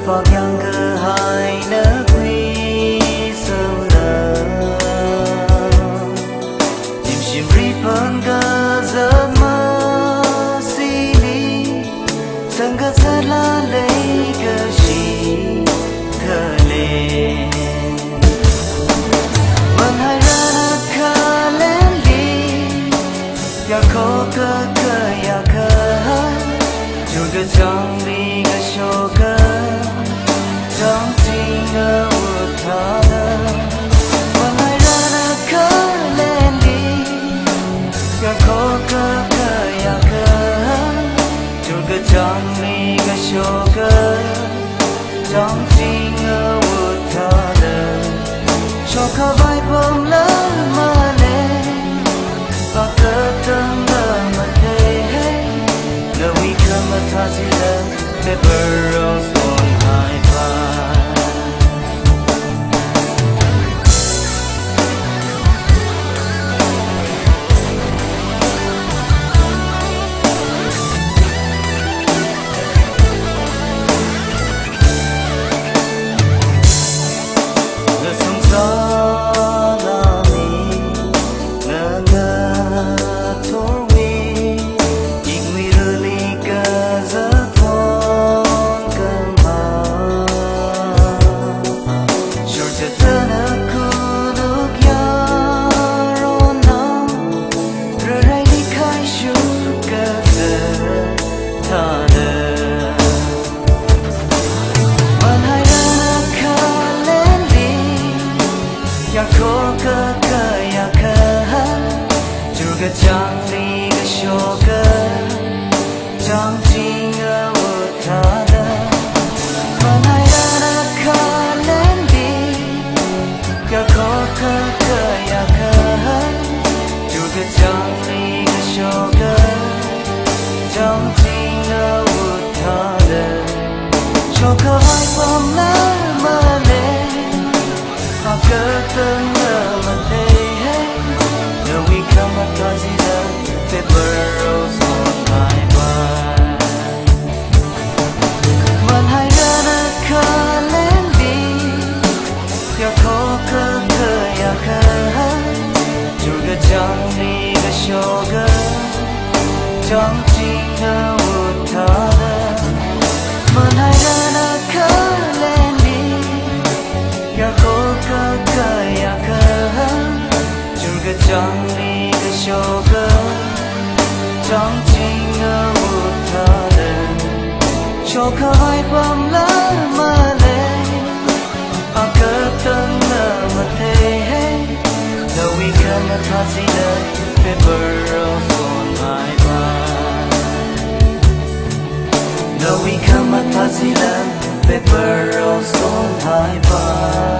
bọc yang cơ hai nỡ quy sâu lờ tìm chim ri phơn cơ giấc mơ xì đi sang cơ sát la lấy cơ chỉ cơ lên vẫn hai ra nát khá lên đi ya khó cơ cơ ya cơ dù cơ chẳng đi cơ show cơ chẳng tin ngờ một thở vẫn hai ra nát khá lên đi ya khó cơ cơ ya cơ dù cơ chẳng đi cơ show cơ chẳng tin ngờ một thở cho cả vai bông lớn mà lên và cơ tâm ngờ mà thế nơi we come at Tazila the burrows on high five the songs are la mi na na tor we ik mi really ka za thon kan ma short the tana ku luk ya ro na ra rai đi khai shu ka za tha de man hai ra kha lên đi ya khó cơ cơ ya cơ dù cơ chẳng đi cơ show cơ chẳng chỉ ngờ một thở mà hai ra khá lên đi ya khó cơ cơ ya cơ dù cơ chẳng đi cơ show cơ chẳng chỉ ngờ một thở cho cơ vai bom lá mà lên và cơ tân ngờ mà thế nơi we come at Tazila the burrows on my back man hai ra khá lên đi ya khó cơ cơ ya cơ dù cơ chẳng đi cơ show cơ chẳng chỉ ngờ một thở man hai ra khá lên đi ya khó cơ cơ ya cơ dù cơ chẳng đi cơ show cơ chẳng chỉ ngờ một thở cho cả vai bom lá mà lên và cơ tân ngờ mà thế though we come at Tazila the burrows on my back though we come at Tazila the burrows on my back